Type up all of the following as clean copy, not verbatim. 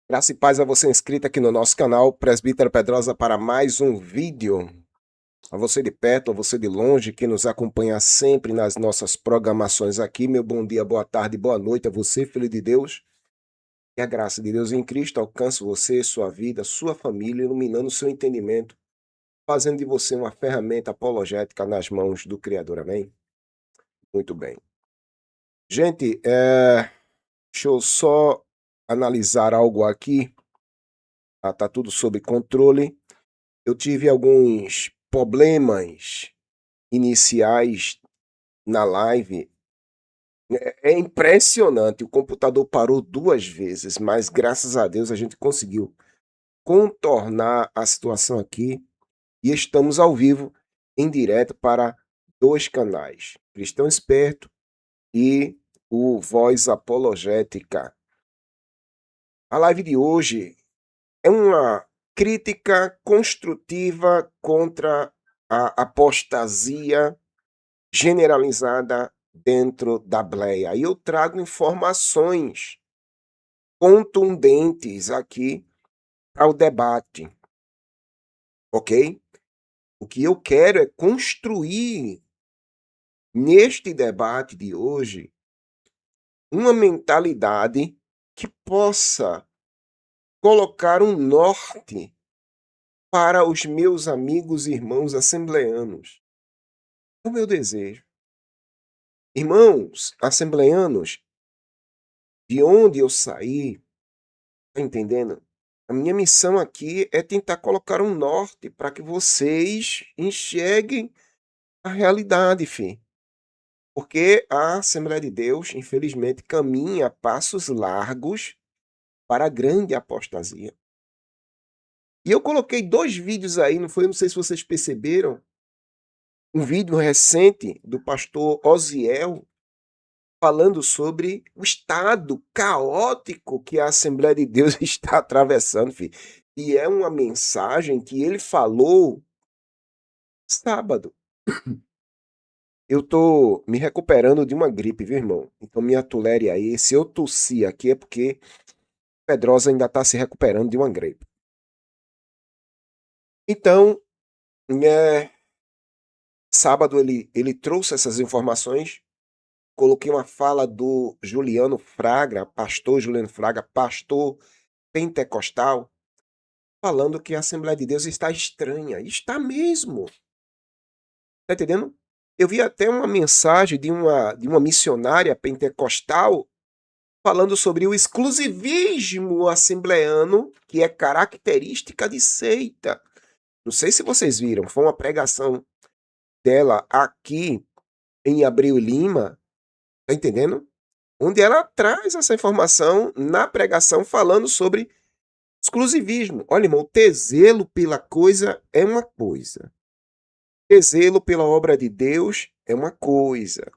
Graça e paz a você inscrito aqui no nosso canal, Presbítero Pedrosa, para mais um vídeo. A você de perto, a você de longe, que nos acompanha sempre nas nossas programações aqui. Meu bom dia, boa tarde, boa noite a você, filho de Deus. Que a graça de Deus em Cristo alcance você, sua vida, sua família, iluminando o seu entendimento, fazendo de você uma ferramenta apologética nas mãos do Criador. Amém? Muito bem. Gente, deixa eu só analisar algo aqui. Tá tudo sob controle. Eu tive alguns problemas iniciais na live. É impressionante, o computador parou 2 vezes, mas graças a Deus a gente conseguiu contornar a situação aqui e estamos ao vivo, em direto para 2 canais, Cristão Esperto e o Voz Apologética. A live de hoje é uma crítica construtiva contra a apostasia generalizada dentro da bleia. E eu trago informações contundentes aqui ao debate, ok? O que eu quero é construir neste debate de hoje uma mentalidade que possa colocar um norte para os meus amigos e irmãos assembleanos. É o meu desejo. Irmãos assembleanos, de onde eu saí, tá entendendo? A minha missão aqui é tentar colocar um norte para que vocês enxerguem a realidade, fi. Porque a Assembleia de Deus, infelizmente, caminha a passos largos para a grande apostasia. E eu coloquei 2 vídeos aí, não foi? Não sei se vocês perceberam. Um vídeo recente do pastor Osiel falando sobre o estado caótico que a Assembleia de Deus está atravessando, filho. E é uma mensagem que ele falou sábado. Eu tô me recuperando de uma gripe, viu, irmão? Então me atolere aí. Se eu tossir aqui é porque Pedrosa ainda tá se recuperando de uma gripe. Então, sábado ele trouxe essas informações. Coloquei uma fala do Juliano Fraga, pastor Juliano Fraga, pastor pentecostal, falando que a Assembleia de Deus está estranha. Está mesmo. Tá entendendo? Eu vi até uma mensagem de uma missionária pentecostal falando sobre o exclusivismo assembleano, que é característica de seita. Não sei se vocês viram, foi uma pregação dela aqui em Abreu Lima, tá entendendo? Onde ela traz essa informação na pregação falando sobre exclusivismo. Olha, irmão, ter zelo pela coisa é uma coisa. Ter zelo pela obra de Deus é uma coisa.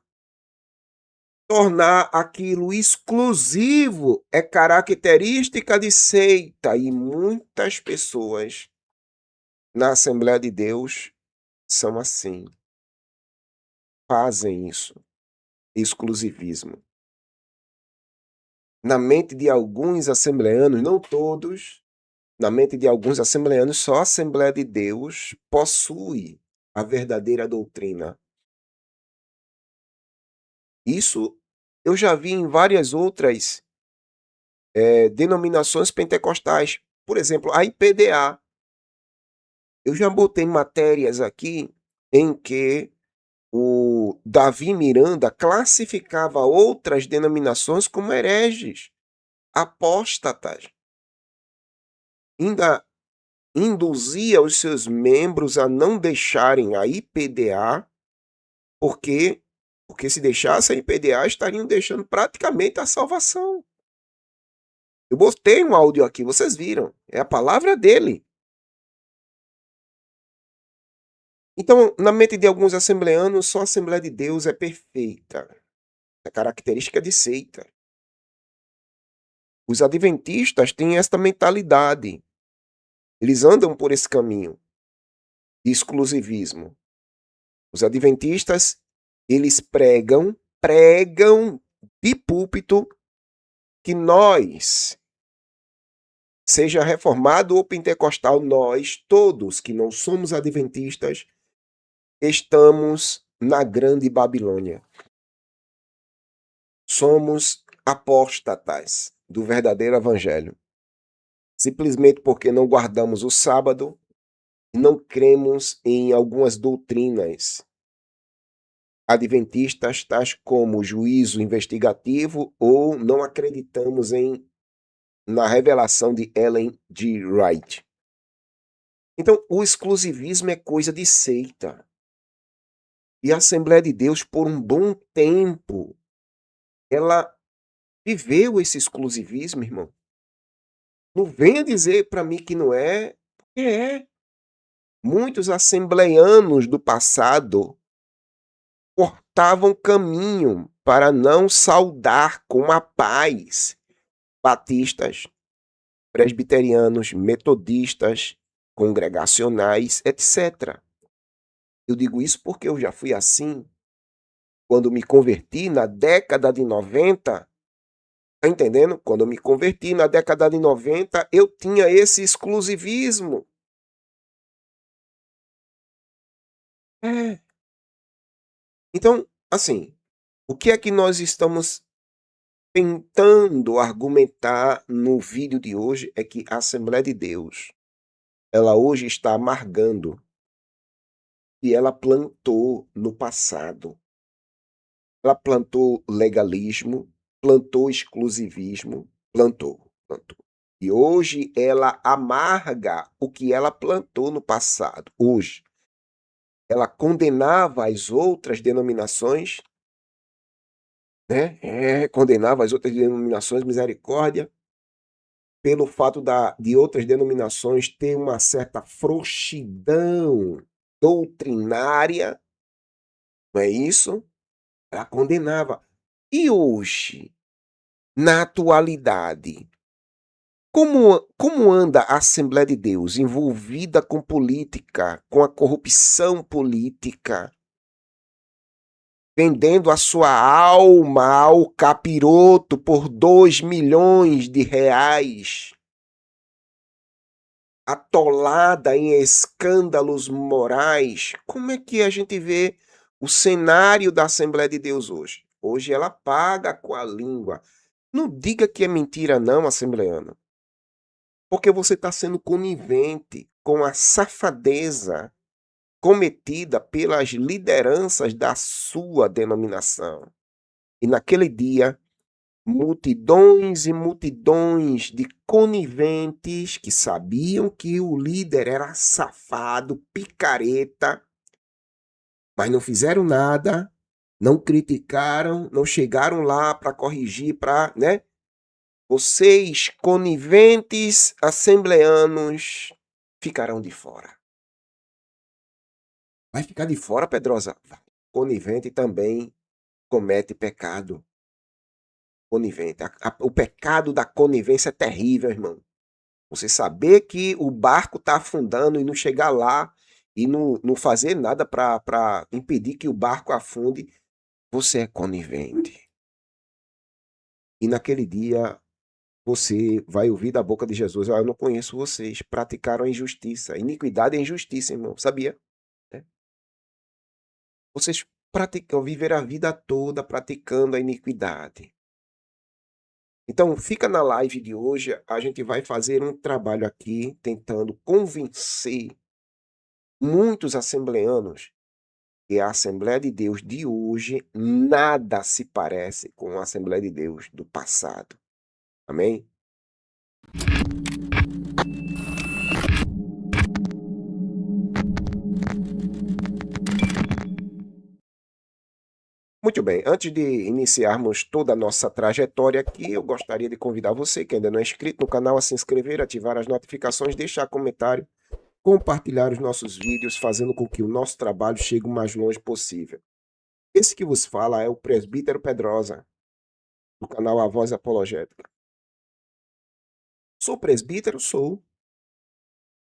Tornar aquilo exclusivo é característica de seita e muitas pessoas na Assembleia de Deus são assim. Fazem isso. Exclusivismo. Na mente de alguns assembleanos, não todos, na mente de alguns assembleanos, só a Assembleia de Deus possui a verdadeira doutrina. Isso eu já vi em várias outras denominações pentecostais. Por exemplo, a IPDA. Eu já botei matérias aqui em que o Davi Miranda classificava outras denominações como hereges, apóstatas. Ainda induzia os seus membros a não deixarem a IPDA, porque se deixasse a IPDA, estariam deixando praticamente a salvação. Eu botei um áudio aqui, vocês viram. É a palavra dele. Então, na mente de alguns assembleanos, só a Assembleia de Deus é perfeita. É característica de seita. Os adventistas têm esta mentalidade. Eles andam por esse caminho de exclusivismo. Os adventistas, eles pregam de púlpito que nós seja reformado ou pentecostal, nós todos que não somos adventistas, estamos na grande Babilônia. Somos apóstatas do verdadeiro evangelho. Simplesmente porque não guardamos o sábado, não cremos em algumas doutrinas adventistas, tais como juízo investigativo, ou não acreditamos na revelação de Ellen G. White. Então, o exclusivismo é coisa de seita. E a Assembleia de Deus, por um bom tempo, ela viveu esse exclusivismo, irmão. Não venha dizer para mim que não é, porque é. Muitos assembleianos do passado cortavam caminho para não saudar com a paz batistas, presbiterianos, metodistas, congregacionais, etc. Eu digo isso porque eu já fui assim quando me converti na década de 90. Tá entendendo? Quando eu me converti na década de 90, eu tinha esse exclusivismo. É. Então, assim, o que é que nós estamos tentando argumentar no vídeo de hoje é que a Assembleia de Deus, ela hoje está amargando e ela plantou no passado. Ela plantou legalismo, plantou exclusivismo, plantou. E hoje ela amarga o que ela plantou no passado. Hoje, ela condenava as outras denominações, né? Condenava as outras denominações, misericórdia, pelo fato de outras denominações ter uma certa frouxidão doutrinária, não é isso? Ela condenava. E hoje, na atualidade, como anda a Assembleia de Deus envolvida com política, com a corrupção política, vendendo a sua alma ao capiroto por 2 milhões de reais, atolada em escândalos morais? Como é que a gente vê o cenário da Assembleia de Deus hoje? Hoje ela paga com a língua. Não diga que é mentira não, assembleano. Porque você está sendo conivente com a safadeza cometida pelas lideranças da sua denominação. E naquele dia, multidões e multidões de coniventes que sabiam que o líder era safado, picareta, mas não fizeram nada, não criticaram, não chegaram lá para corrigir, para, né? Vocês, coniventes assembleanos, ficarão de fora. Vai ficar de fora, Pedrosa? Vai. Conivente também comete pecado. Conivente. O pecado da conivência é terrível, irmão. Você saber que o barco está afundando e não chegar lá e não fazer nada para impedir que o barco afunde, você é conivente. E naquele dia você vai ouvir da boca de Jesus: eu não conheço vocês, praticaram a injustiça. Iniquidade é injustiça, irmão, sabia? É. Vocês viveram a vida toda praticando a iniquidade. Então, fica na live de hoje, a gente vai fazer um trabalho aqui tentando convencer muitos assembleanos que a Assembleia de Deus de hoje nada se parece com a Assembleia de Deus do passado. Amém? Muito bem, antes de iniciarmos toda a nossa trajetória aqui, eu gostaria de convidar você que ainda não é inscrito no canal a se inscrever, ativar as notificações, deixar comentário, compartilhar os nossos vídeos, fazendo com que o nosso trabalho chegue o mais longe possível. Esse que vos fala é o presbítero Pedrosa, do canal A Voz Apologética. Sou presbítero? Sou.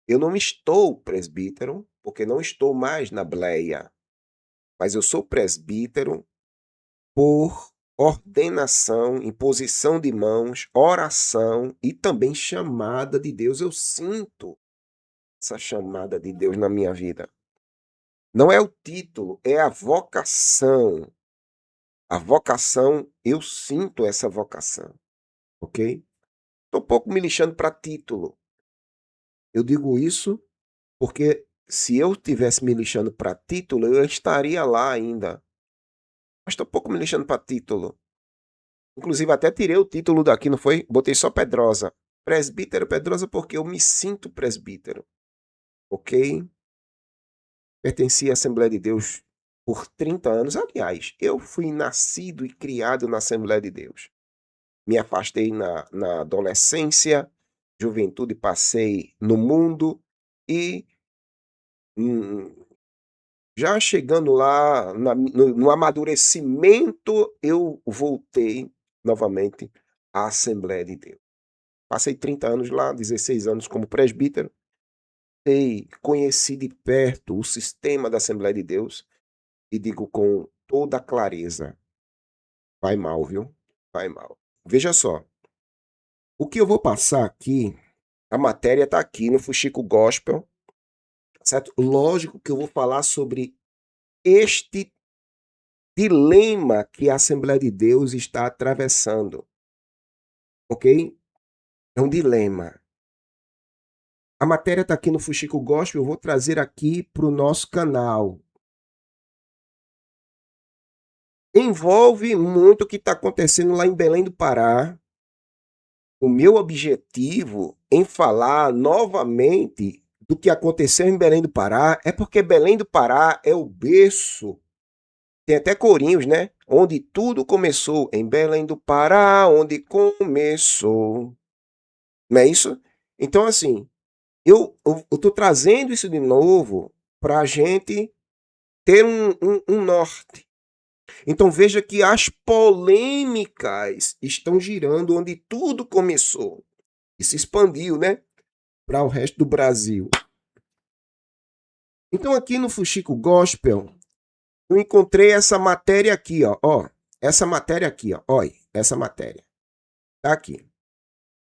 Eu não estou presbítero, porque não estou mais na bleia, mas eu sou presbítero por ordenação, imposição de mãos, oração e também chamada de Deus. Eu sinto essa chamada de Deus na minha vida. Não é o título, é a vocação. A vocação, eu sinto essa vocação, ok? Estou um pouco me lixando para título. Eu digo isso porque se eu tivesse me lixando para título, eu estaria lá ainda. Mas estou um pouco me lixando para título. Inclusive, até tirei o título daqui, não foi? Botei só Pedrosa. Presbítero Pedrosa porque eu me sinto presbítero, ok? Pertenci à Assembleia de Deus por 30 anos. Aliás, eu fui nascido e criado na Assembleia de Deus. Me afastei na adolescência, juventude, passei no mundo e já chegando lá no amadurecimento, eu voltei novamente à Assembleia de Deus. Passei 30 anos lá, 16 anos como presbítero, e conheci de perto o sistema da Assembleia de Deus e digo com toda clareza, vai mal, viu? Vai mal. Veja só, o que eu vou passar aqui, a matéria está aqui no Fuxico Gospel, certo? Lógico que eu vou falar sobre este dilema que a Assembleia de Deus está atravessando, ok? É um dilema. A matéria está aqui no Fuxico Gospel, eu vou trazer aqui para o nosso canal. Envolve muito o que está acontecendo lá em Belém do Pará. O meu objetivo em falar novamente do que aconteceu em Belém do Pará é porque Belém do Pará é o berço. Tem até corinhos, né? Onde tudo começou. Em Belém do Pará, onde começou. Não é isso? Então, assim, eu estou trazendo isso de novo para a gente ter um norte. Então veja que as polêmicas estão girando onde tudo começou e se expandiu, né, para o resto do Brasil. Então aqui no Fuxico Gospel eu encontrei essa matéria aqui, ó, essa matéria aqui, ó, olha, essa matéria tá aqui,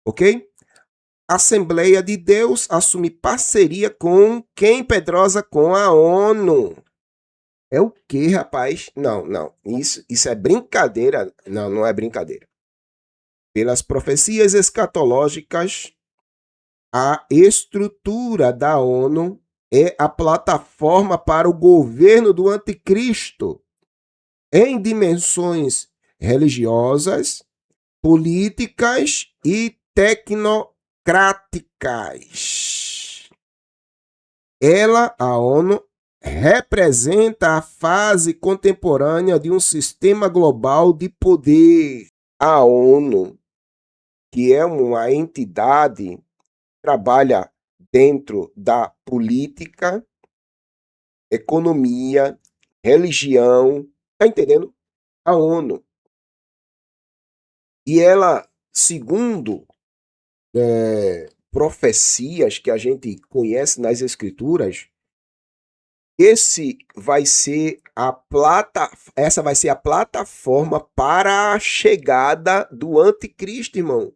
ok? Assembleia de Deus assume parceria com quem, Pedrosa? Com a ONU. É o quê, rapaz? Não, não. Isso é brincadeira. Não, não é brincadeira. Pelas profecias escatológicas, a estrutura da ONU é a plataforma para o governo do anticristo em dimensões religiosas, políticas e tecnocráticas. Ela, a ONU, representa a fase contemporânea de um sistema global de poder. A ONU, que é uma entidade que trabalha dentro da política, economia, religião, tá entendendo? A ONU. E ela, segundo profecias que a gente conhece nas escrituras, essa vai ser a plataforma para a chegada do anticristo, irmão.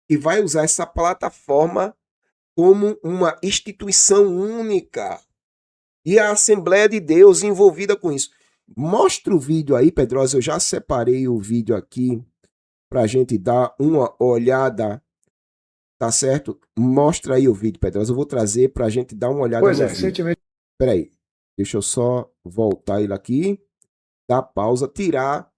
E vai usar essa plataforma como uma instituição única. E a Assembleia de Deus envolvida com isso. Mostra o vídeo aí, Pedrosa. Eu já separei o vídeo aqui para a gente dar uma olhada. Tá certo? Mostra aí o vídeo, Pedrosa. Eu vou trazer para a gente dar uma olhada no vídeo. Recentemente. Peraí. Deixa eu só voltar ele aqui. Dar pausa, tirar.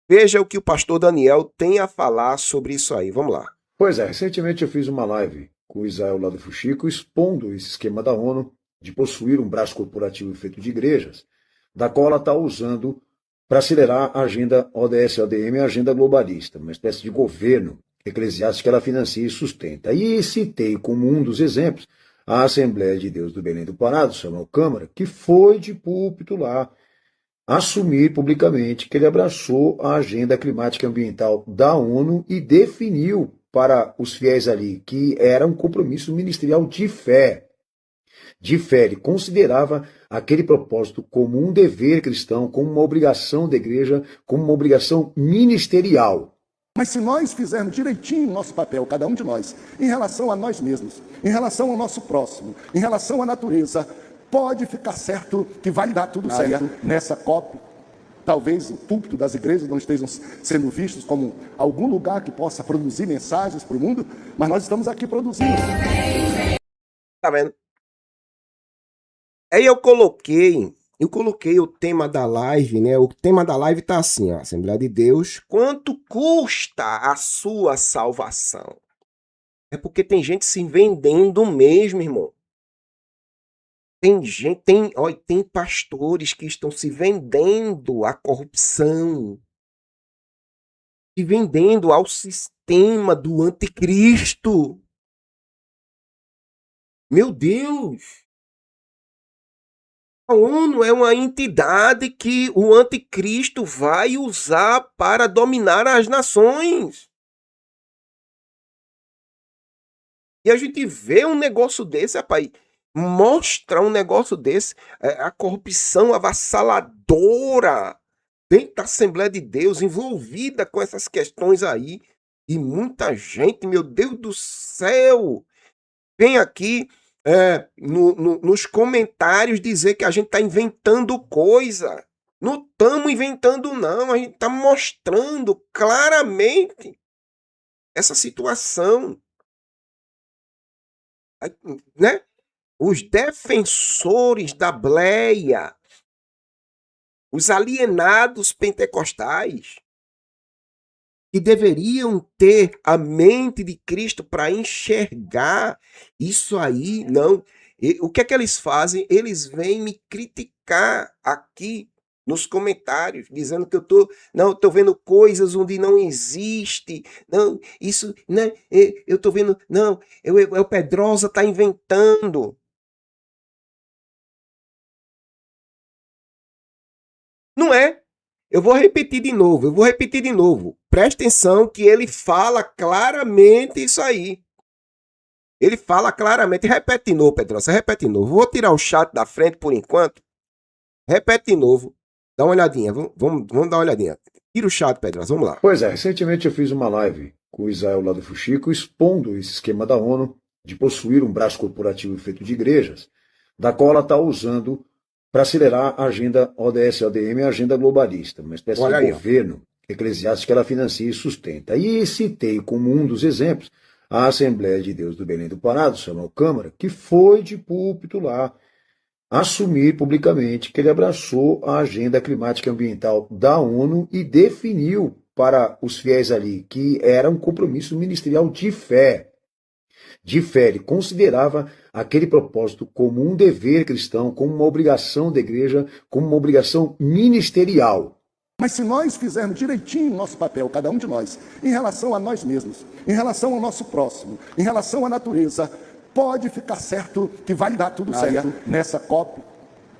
Veja o que o pastor Daniel tem a falar sobre isso aí. Vamos lá. Pois é, recentemente eu fiz uma live com o Israel lá do Fuxico expondo esse esquema da ONU de possuir um braço corporativo feito de igrejas, da qual ela está usando para acelerar a agenda ODS-ODM, a agenda globalista, uma espécie de governo eclesiástico que ela financia e sustenta. E citei como um dos exemplos a Assembleia de Deus do Belém do Pará, do Samuel Câmara, que foi de púlpito lá assumir publicamente que ele abraçou a agenda climática e ambiental da ONU e definiu para os fiéis ali que era um compromisso ministerial de fé. Difere, considerava aquele propósito como um dever cristão, como uma obrigação da igreja, como uma obrigação ministerial. Mas se nós fizermos direitinho o nosso papel, cada um de nós, em relação a nós mesmos, em relação ao nosso próximo, em relação à natureza, pode ficar certo que vai dar tudo certo nessa COP. Talvez o púlpito das igrejas não estejam sendo vistos como algum lugar que possa produzir mensagens para o mundo, mas nós estamos aqui produzindo. Tá vendo? Aí eu coloquei o tema da live, né? O tema da live tá assim, ó, Assembleia de Deus, quanto custa a sua salvação? É porque tem gente se vendendo mesmo, irmão. Tem gente, tem pastores que estão se vendendo à corrupção, se vendendo ao sistema do anticristo. Meu Deus! A ONU é uma entidade que o anticristo vai usar para dominar as nações. E a gente vê um negócio desse, rapaz, mostra um negócio desse, a corrupção avassaladora dentro da Assembleia de Deus, envolvida com essas questões aí, e muita gente, meu Deus do céu, vem aqui nos comentários dizer que a gente está inventando coisa. Não estamos inventando, não. A gente está mostrando claramente essa situação. Né? Os defensores da bleia, os alienados pentecostais, que deveriam ter a mente de Cristo para enxergar isso aí, não. O que é que eles fazem? Eles vêm me criticar aqui nos comentários, dizendo que eu tô vendo coisas onde não existe, não, isso, né, eu tô vendo, não, o Pedrosa tá inventando. Não é? Eu vou repetir de novo. Presta atenção que ele fala claramente isso aí. Ele fala claramente. Repete de novo, Pedrosa, repete de novo. Vou tirar o chat da frente por enquanto. Repete de novo. Dá uma olhadinha. Vamos dar uma olhadinha. Tira o chat, Pedrosa, vamos lá. Pois é, recentemente eu fiz uma live com o Israel lá do Fuxico expondo esse esquema da ONU de possuir um braço corporativo feito de igrejas, da qual ela está usando para acelerar a agenda ODS-ODM e a agenda globalista, uma espécie de governo eclesiástico que ela financia e sustenta. E citei como um dos exemplos a Assembleia de Deus do Belém do Pará, do Samuel Câmara, que foi de púlpito lá assumir publicamente que ele abraçou a agenda climática e ambiental da ONU e definiu para os fiéis ali que era um compromisso ministerial de fé. Difere, considerava aquele propósito como um dever cristão, como uma obrigação da igreja, como uma obrigação ministerial. Mas se nós fizermos direitinho o nosso papel, cada um de nós, em relação a nós mesmos, em relação ao nosso próximo, em relação à natureza, pode ficar certo que vai dar tudo certo nessa COP.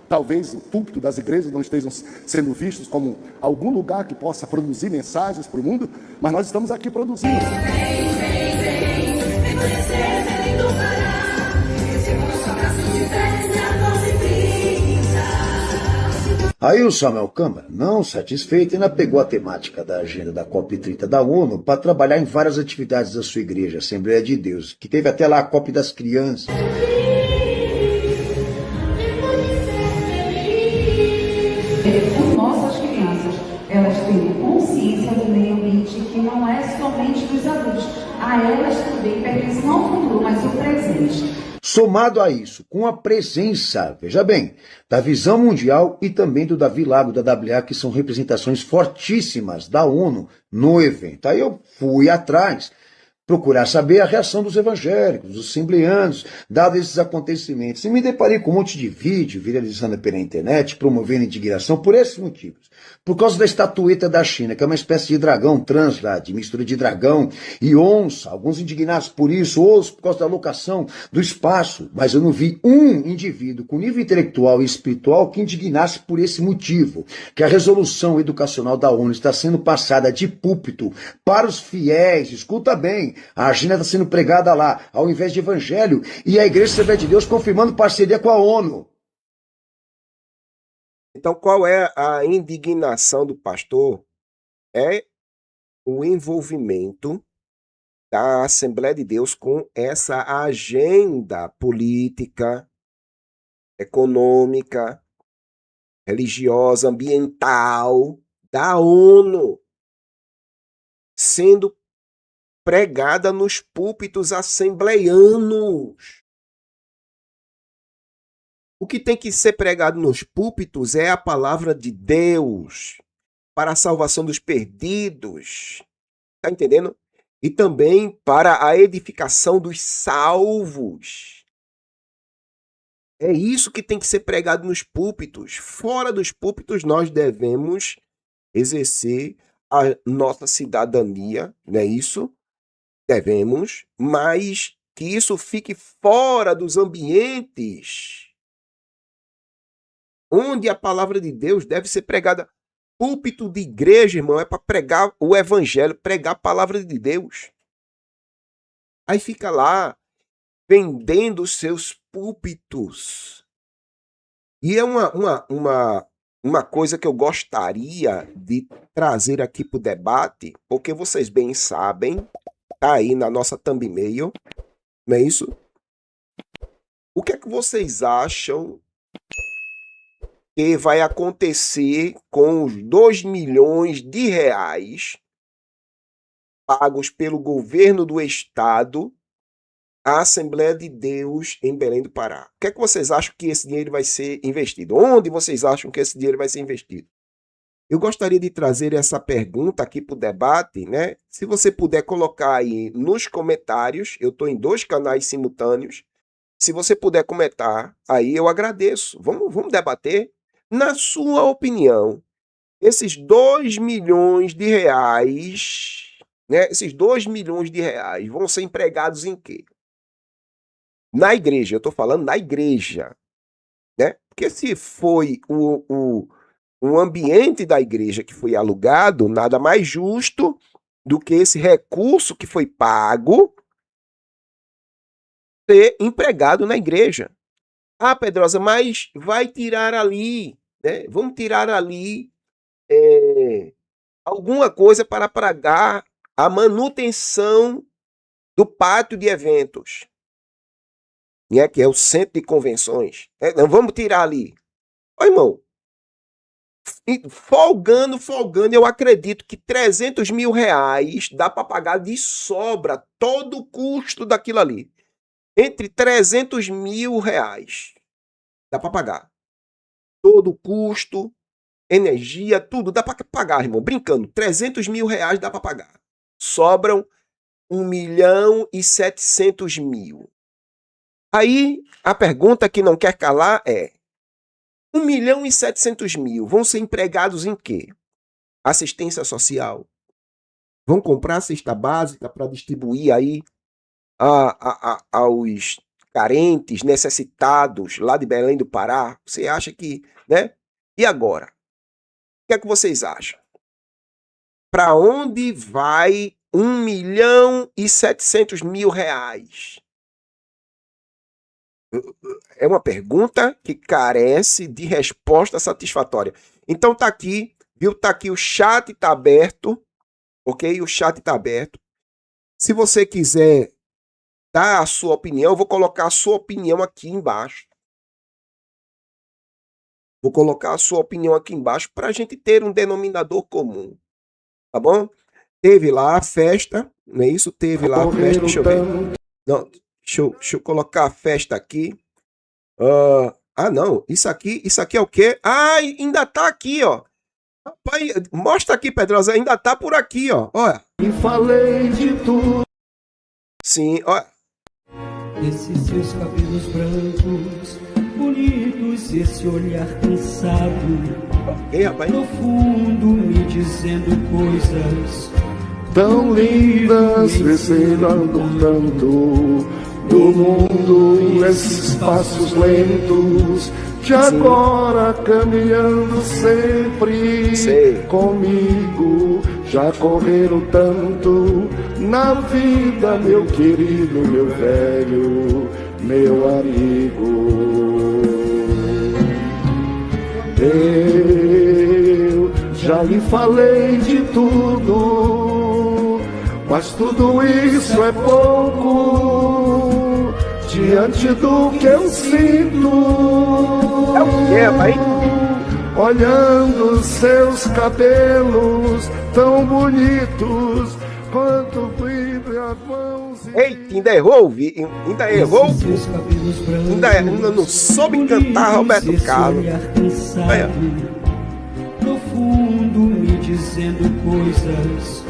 Talvez o púlpito das igrejas não estejam sendo vistos como algum lugar que possa produzir mensagens para o mundo, mas nós estamos aqui produzindo. Aí o Samuel Câmara, não satisfeito, ainda pegou a temática da agenda da COP30 da ONU para trabalhar em várias atividades da sua igreja, Assembleia de Deus, que teve até lá a COP das crianças. Nossas crianças, elas têm consciência do meio ambiente que não é somente dos adultos. A elas também pertence não o futuro, mas o presente. Somado a isso, com a presença, veja bem, da Visão Mundial e também do Davi Lago, da WA, que são representações fortíssimas da ONU no evento. Aí eu fui atrás, procurar saber a reação dos evangélicos, dos assembleanos, dados esses acontecimentos. E me deparei com um monte de vídeo viralizando pela internet, promovendo indignação por esses motivos. Por causa da estatueta da China, que é uma espécie de dragão Translad, mistura de dragão e onça. Alguns indignados por isso, outros por causa da alocação do espaço. Mas eu não vi um indivíduo com nível intelectual e espiritual que indignasse por esse motivo. Que a resolução educacional da ONU está sendo passada de púlpito para os fiéis. Escuta bem, a agenda está sendo pregada lá, ao invés de evangelho. E a Igreja Assembleia de Deus confirmando parceria com a ONU. Então, qual é a indignação do pastor? É o envolvimento da Assembleia de Deus com essa agenda política, econômica, religiosa, ambiental da ONU, sendo pregada nos púlpitos assembleianos. O que tem que ser pregado nos púlpitos é a palavra de Deus para a salvação dos perdidos. Está entendendo? E também para a edificação dos salvos. É isso que tem que ser pregado nos púlpitos. Fora dos púlpitos, nós devemos exercer a nossa cidadania, não é isso? Devemos, mas que isso fique fora dos ambientes onde a palavra de Deus deve ser pregada. Púlpito de igreja, irmão, é para pregar o evangelho, pregar a palavra de Deus. Aí fica lá, vendendo os seus púlpitos. E é uma coisa que eu gostaria de trazer aqui para o debate, porque vocês bem sabem, tá aí na nossa thumbnail, não é isso? O que é que vocês acham que vai acontecer com os 2 milhões de reais pagos pelo governo do estado à Assembleia de Deus em Belém do Pará? O que é que vocês acham que esse dinheiro vai ser investido? Onde vocês acham que esse dinheiro vai ser investido? Eu gostaria de trazer essa pergunta aqui para o debate, né? Se você puder colocar aí nos comentários, eu estou em 2 canais simultâneos. Se você puder comentar, aí eu agradeço. Vamos debater. Na sua opinião, esses 2 milhões de reais, né? Esses 2 milhões de reais vão ser empregados em quê? Na igreja, eu estou falando na igreja, né? Porque se foi o ambiente da igreja que foi alugado, nada mais justo do que esse recurso que foi pago ser empregado na igreja. Ah, Pedrosa, mas vai tirar ali, né? Vamos tirar ali alguma coisa para pagar a manutenção do pátio de eventos, né? Que é o centro de convenções. Não vamos tirar ali. Ó, irmão, folgando, eu acredito que 300 mil reais dá para pagar de sobra todo o custo daquilo ali. Entre 300 mil reais. Dá para pagar. Todo o custo, energia, tudo dá para pagar, irmão. Brincando, 300 mil reais dá para pagar. Sobram 1.700.000. Aí, a pergunta que não quer calar é: 1.700.000 vão ser empregados em quê? Assistência social. Vão comprar a cesta básica para distribuir aí aos carentes, necessitados lá de Belém do Pará? Você acha que, né? E agora? O que é que vocês acham? Para onde vai 1.700.000 reais? É uma pergunta que carece de resposta satisfatória. Então tá aqui, viu? Tá aqui, o chat tá aberto, ok? O chat tá aberto. Se você quiser dar a sua opinião, eu vou colocar a sua opinião aqui embaixo. Vou colocar a sua opinião aqui embaixo para a gente ter um denominador comum, tá bom? Teve lá a festa, não é isso? Teve lá a festa, deixa eu ver. Não, deixa eu colocar a festa aqui. Não, isso aqui é o quê? Ah, ainda tá aqui, ó. Rapaz, mostra aqui, Pedrosa, ainda tá por aqui, ó. Olha. E falei de tudo. Sim, olha. Esses seus cabelos brancos bonitos, esse olhar cansado, Ei, rapaz. profundo, me dizendo coisas Tão lindas, desfilando tanto do mundo nesses passos lentos, de agora caminhando sempre Sei. comigo. Já correram tanto na vida, meu querido, meu velho, meu amigo. Eu já lhe falei de tudo, mas tudo isso é pouco diante do que eu sinto. É o quê, rapaz? Olhando seus cabelos tão bonitos, quanto brilho as mãos. Eita, ainda errou, ainda errou. seus cabelos brancos, Ainda não soube cantar Roberto esse Carlos. olhar cansado, Olha. profundo, me dizendo coisas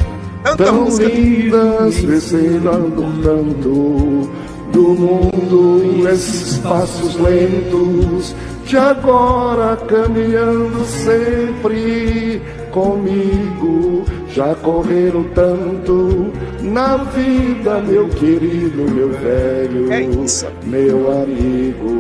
Tanta Tão música. lindas, desfilando tanto do mundo nesses passos lentos, de agora caminhando sempre comigo. Já correram tanto na vida, meu querido, meu velho, É isso. meu amigo.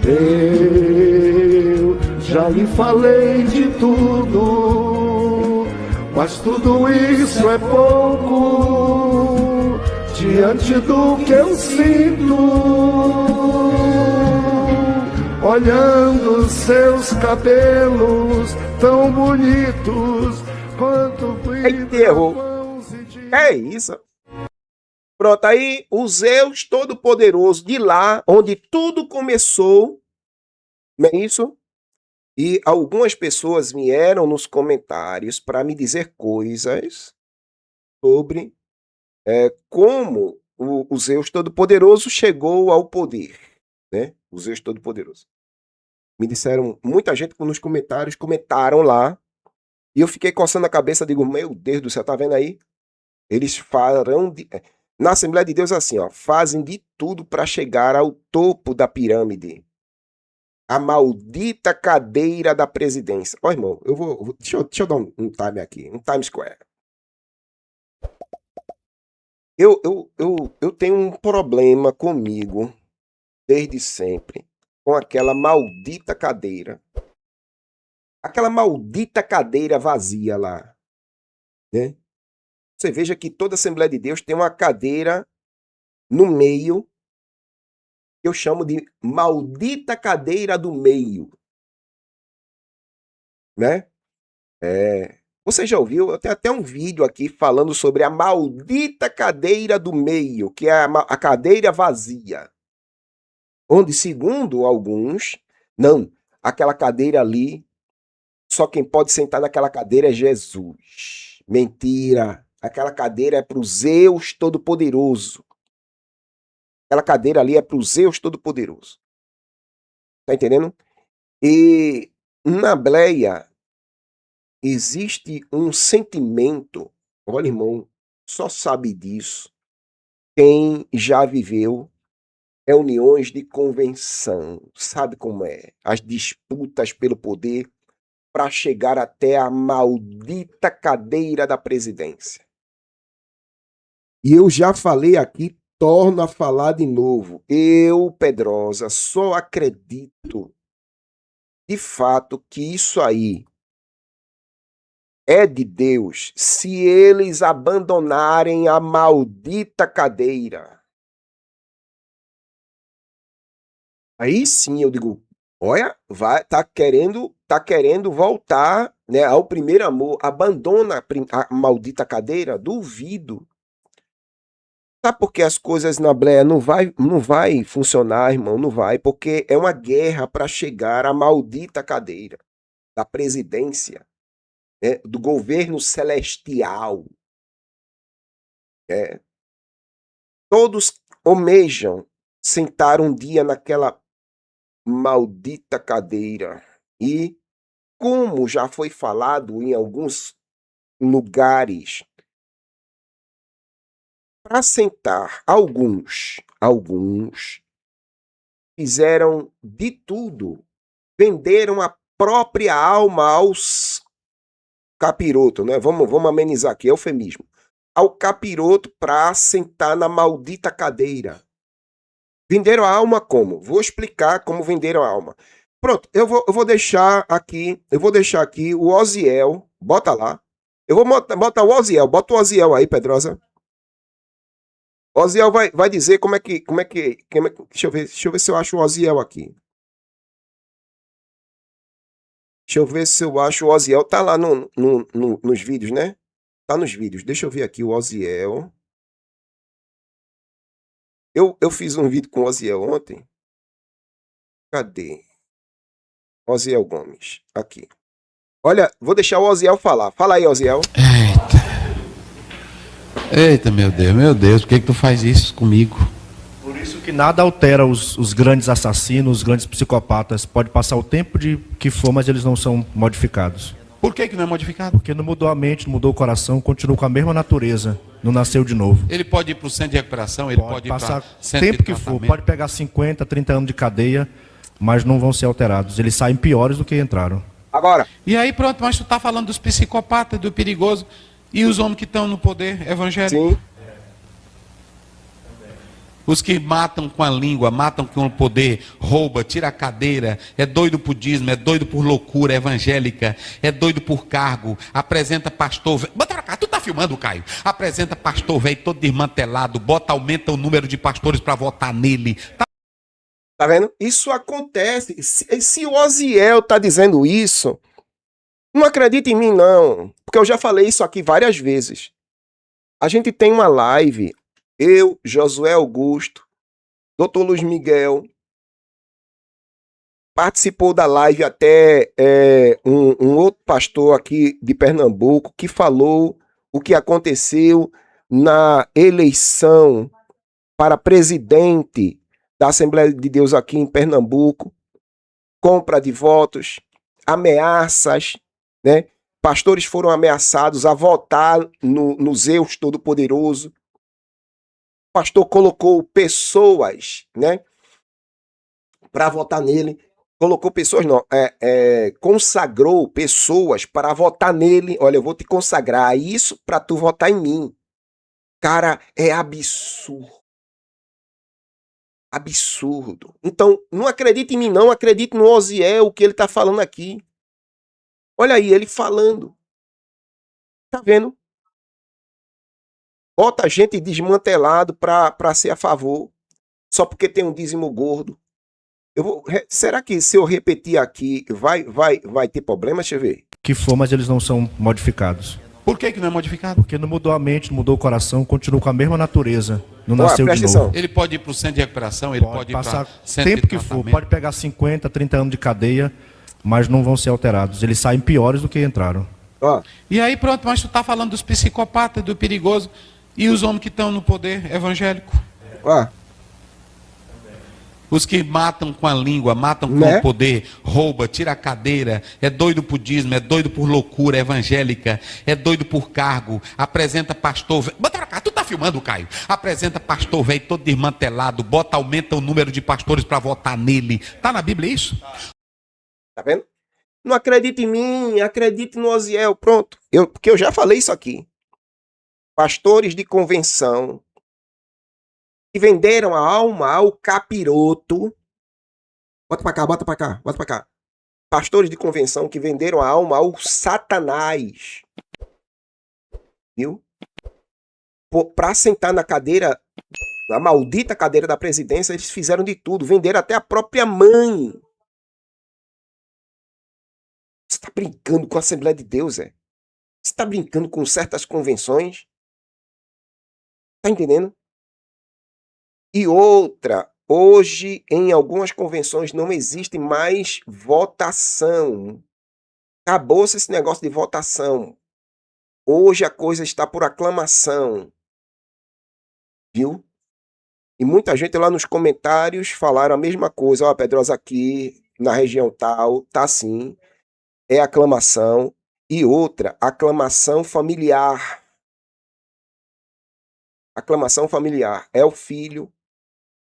Eu já lhe falei de tudo, mas tudo isso é pouco diante do que eu sinto. Olhando seus cabelos tão bonitos, quanto brilho Eita, errou. as mãos e de... É isso. Pronto, aí o Zeus Todo-Poderoso de lá, onde tudo começou, não é isso? E algumas pessoas vieram nos comentários para me dizer coisas sobre como o Zeus Todo-Poderoso chegou ao poder, né? O Zeus Todo-Poderoso. Me disseram, muita gente nos comentários comentaram lá, e eu fiquei coçando a cabeça, digo, meu Deus do céu, tá vendo aí? Eles farão na Assembleia de Deus assim, ó, fazem de tudo para chegar ao topo da pirâmide. A maldita cadeira da presidência. Ó, irmão, deixa eu dar um time aqui, um Times Square. Eu tenho um problema comigo, desde sempre, com aquela maldita cadeira. Aquela maldita cadeira vazia lá, né? Você veja que toda Assembleia de Deus tem uma cadeira no meio, que eu chamo de maldita cadeira do meio, né? Você já ouviu? Eu tenho até um vídeo aqui falando sobre a maldita cadeira do meio, que é a cadeira vazia. Onde, segundo alguns, não, aquela cadeira ali, só quem pode sentar naquela cadeira é Jesus. Mentira! Aquela cadeira é para o Zeus Todo-Poderoso. Aquela cadeira ali é para o Zeus Todo-Poderoso. Tá entendendo? E na Bleia existe um sentimento, olha, irmão, só sabe disso quem já viveu reuniões de convenção, sabe como é? As disputas pelo poder para chegar até a maldita cadeira da presidência. E eu já falei aqui, torno a falar de novo. Eu, Pedrosa, só acredito de fato que isso aí é de Deus se eles abandonarem a maldita cadeira. Aí sim eu digo, olha, tá querendo voltar, né, ao primeiro amor, abandona a maldita cadeira, duvido. Sabe por que as coisas na Bleia não vai funcionar, irmão? Não vai, porque é uma guerra para chegar à maldita cadeira da presidência, né, do governo celestial. É. Todos almejam sentar um dia naquela maldita cadeira. E, como já foi falado em alguns lugares, para sentar alguns alguns fizeram de tudo, venderam a própria alma aos capiroto, né? Vamos amenizar aqui, eufemismo. Ao capiroto para sentar na maldita cadeira. Venderam a alma como? Vou explicar como venderam a alma. Pronto, eu vou deixar aqui o Oziel, bota lá. Eu vou botar o Oziel, bota o Oziel aí, Pedrosa. O Oziel vai dizer como é que deixa eu ver se eu acho o Oziel aqui. Deixa eu ver se eu acho o Oziel. Tá lá nos vídeos, né? Tá nos vídeos. Deixa eu ver aqui o Oziel. Eu fiz um vídeo com o Oziel ontem. Cadê? Oziel Gomes. Aqui. Olha, vou deixar o Oziel falar. Fala aí, Oziel. Eita, meu Deus, por que tu faz isso comigo? Por isso que nada altera os grandes assassinos, os grandes psicopatas. Pode passar o tempo de que for, mas eles não são modificados. Por que não é modificado? Porque não mudou a mente, não mudou o coração, continua com a mesma natureza, não nasceu de novo. Ele pode ir para o centro de recuperação, ele pode ir passar para centro tempo de que for, tratamento. pode pegar 50, 30 anos de cadeia, mas não vão ser alterados. Eles saem piores do que entraram. Agora. E aí pronto, mas tu tá falando dos psicopatas, do perigoso, e os homens que estão no poder evangélico? Sim. Os que matam com a língua, matam com o poder, rouba, tira a cadeira, é doido por dízimo, é doido por loucura evangélica, é doido por cargo, apresenta pastor... Bota pra cá, tu tá filmando, Caio? Apresenta pastor velho todo desmantelado, aumenta o número de pastores para votar nele. Tá vendo? Isso acontece. Se o Oziel tá dizendo isso, não acredita em mim, não. Porque eu já falei isso aqui várias vezes. A gente tem uma live... Eu, Josué Augusto, Dr. Luiz Miguel, participou da live até um outro pastor aqui de Pernambuco que falou o que aconteceu na eleição para presidente da Assembleia de Deus aqui em Pernambuco, compra de votos, ameaças, né? Pastores foram ameaçados a votar no Zeus Todo-Poderoso. O pastor colocou pessoas, né, para votar nele. Colocou pessoas, não, consagrou pessoas para votar nele. Olha, eu vou te consagrar isso para tu votar em mim. Cara, é absurdo. Absurdo. Então, não acredite em mim, não. Acredite no Oziel, o que ele está falando aqui. Olha aí, ele falando. Tá vendo? Bota gente desmantelado para ser a favor, só porque tem um dízimo gordo. Será que se eu repetir aqui vai ter problema? Deixa eu ver. Que for, mas eles não são modificados. Por que não é modificado? Porque não mudou a mente, não mudou o coração, continua com a mesma natureza, não Olha, nasceu de presta novo. atenção. Ele pode ir para o centro de recuperação, ele pode ir passar para centro tempo de que for, tratamento. pode pegar 50, 30 anos de cadeia, mas não vão ser alterados. Eles saem piores do que entraram. Ó, E aí pronto, mas tu tá falando dos psicopatas, do perigoso, e os homens que estão no poder evangélico? ó. Os que matam com a língua, matam com Né? o poder, rouba, tira a cadeira, é doido por dízimo, é doido por loucura evangélica, é doido por cargo, apresenta pastor velho. Bota pra cá, tu tá filmando, Caio? Apresenta pastor velho todo desmantelado, aumenta o número de pastores para votar nele. Tá na Bíblia isso? Tá vendo? Não acredite em mim, acredite no Oziel. Pronto. Porque eu já falei isso aqui. Pastores de convenção que venderam a alma ao capiroto. Bota pra cá, bota pra cá, bota pra cá. Pastores de convenção que venderam a alma ao Satanás. Viu? Pra sentar na cadeira, na maldita cadeira da presidência, eles fizeram de tudo. Venderam até a própria mãe. Você tá brincando com a Assembleia de Deus, é? Você tá brincando com certas convenções? Tá entendendo? E outra, hoje em algumas convenções não existe mais votação. Acabou-se esse negócio de votação. Hoje a coisa está por aclamação. Viu? E muita gente lá nos comentários falaram a mesma coisa. Ó, Pedrosa, aqui na região tal, tá assim. É aclamação. E outra, aclamação familiar. Aclamação familiar. É o filho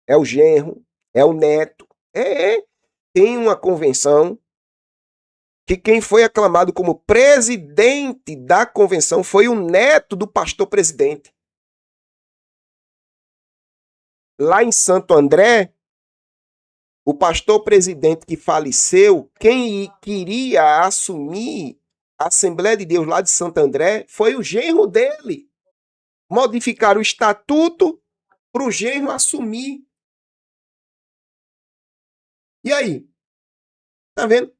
é o genro, é o neto. Tem uma convenção que quem foi aclamado como presidente da convenção foi o neto do pastor presidente. Lá em Santo André, o pastor presidente que faleceu, quem queria assumir a Assembleia de Deus lá de Santo André foi o genro dele. Modificaram o estatuto para o genro assumir. E aí? Tá vendo?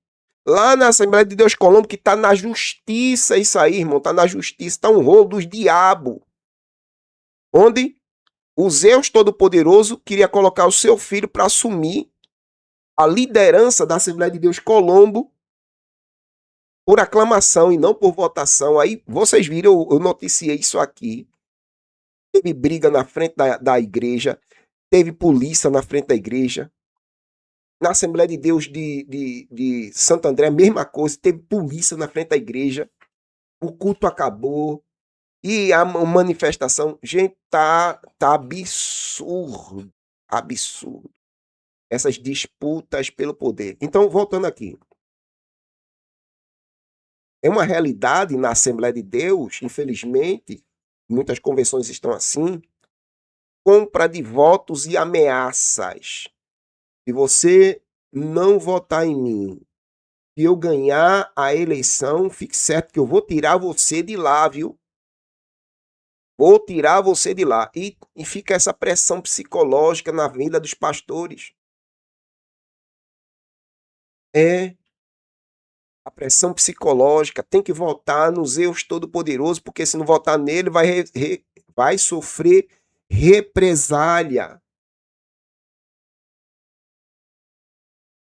Lá na Assembleia de Deus Colombo, que tá na justiça isso aí, irmão, tá na justiça, tá um rolo dos diabos. Onde o Zeus Todo-Poderoso queria colocar o seu filho para assumir a liderança da Assembleia de Deus Colombo por aclamação e não por votação. Aí vocês viram, eu noticiei isso aqui. Teve briga na frente da igreja, teve polícia na frente da igreja. Na Assembleia de Deus de Santo André, a mesma coisa, teve polícia na frente da igreja. O culto acabou. E a manifestação, gente, tá absurdo. Absurdo. Essas disputas pelo poder. Então, voltando aqui. É uma realidade na Assembleia de Deus, infelizmente, muitas convenções estão assim, compra de votos e ameaças. Se você não votar em mim, se eu ganhar a eleição, fique certo que eu vou tirar você de lá, viu? Vou tirar você de lá. E fica essa pressão psicológica na vida dos pastores. A pressão psicológica tem que votar no Zeus Todo-Poderoso, porque se não votar nele, vai sofrer represália.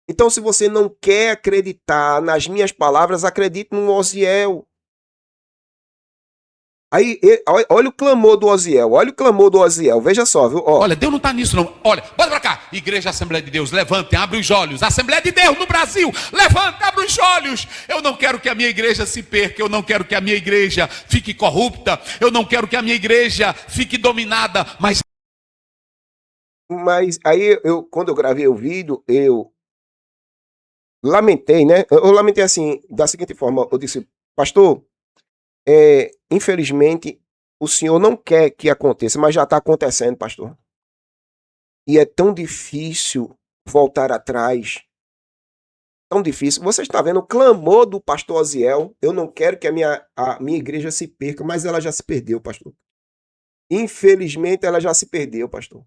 Então, se você não quer acreditar nas minhas palavras, acredite no Osiel. Aí, olha o clamor do Osiel, veja só, viu? Olha, Deus não está nisso não. Olha, bota pra cá. Igreja Assembleia de Deus, levantem, abre os olhos. Assembleia de Deus no Brasil, levante, abre os olhos. Eu não quero que a minha igreja se perca, eu não quero que a minha igreja fique corrupta, eu não quero que a minha igreja fique dominada, mas aí, quando eu gravei o vídeo, eu lamentei, né? Eu lamentei assim, da seguinte forma, eu disse, pastor, infelizmente, o senhor não quer que aconteça, mas já está acontecendo, pastor. E é tão difícil voltar atrás. Tão difícil. Você está vendo o clamor do pastor Osiel. Eu não quero que a minha igreja se perca, mas ela já se perdeu, pastor. Infelizmente, ela já se perdeu, pastor.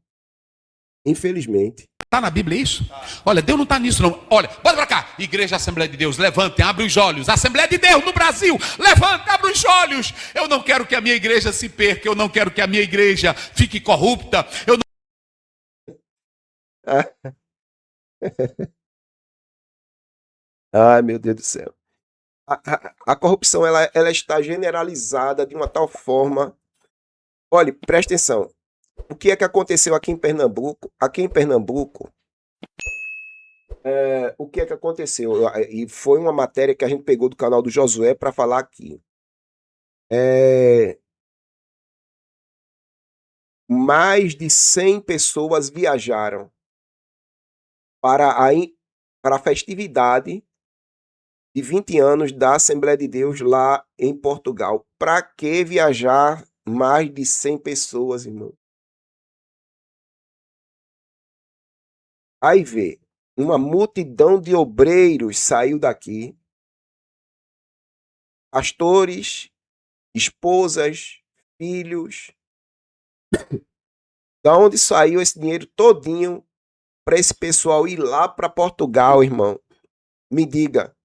Infelizmente. está na Bíblia isso? Olha, Deus não está nisso não. Olha, bota pra cá. Igreja Assembleia de Deus, levantem, abre os olhos. Assembleia de Deus no Brasil, levante, abre os olhos. Eu não quero que a minha igreja se perca, eu não quero que a minha igreja fique corrupta. Eu não... Ai, meu Deus do céu. A corrupção ela está generalizada de uma tal forma. Olha, presta atenção. O que é que aconteceu aqui em Pernambuco? Aqui em Pernambuco, o que é que aconteceu? E foi uma matéria que a gente pegou do canal do Josué para falar aqui. Mais de 100 pessoas viajaram para a festividade de 20 anos da Assembleia de Deus lá em Portugal. Para que viajar mais de 100 pessoas, irmão? Aí vê, uma multidão de obreiros saiu daqui, pastores, esposas, filhos. Da onde saiu esse dinheiro todinho para esse pessoal ir lá para Portugal, irmão? Me diga.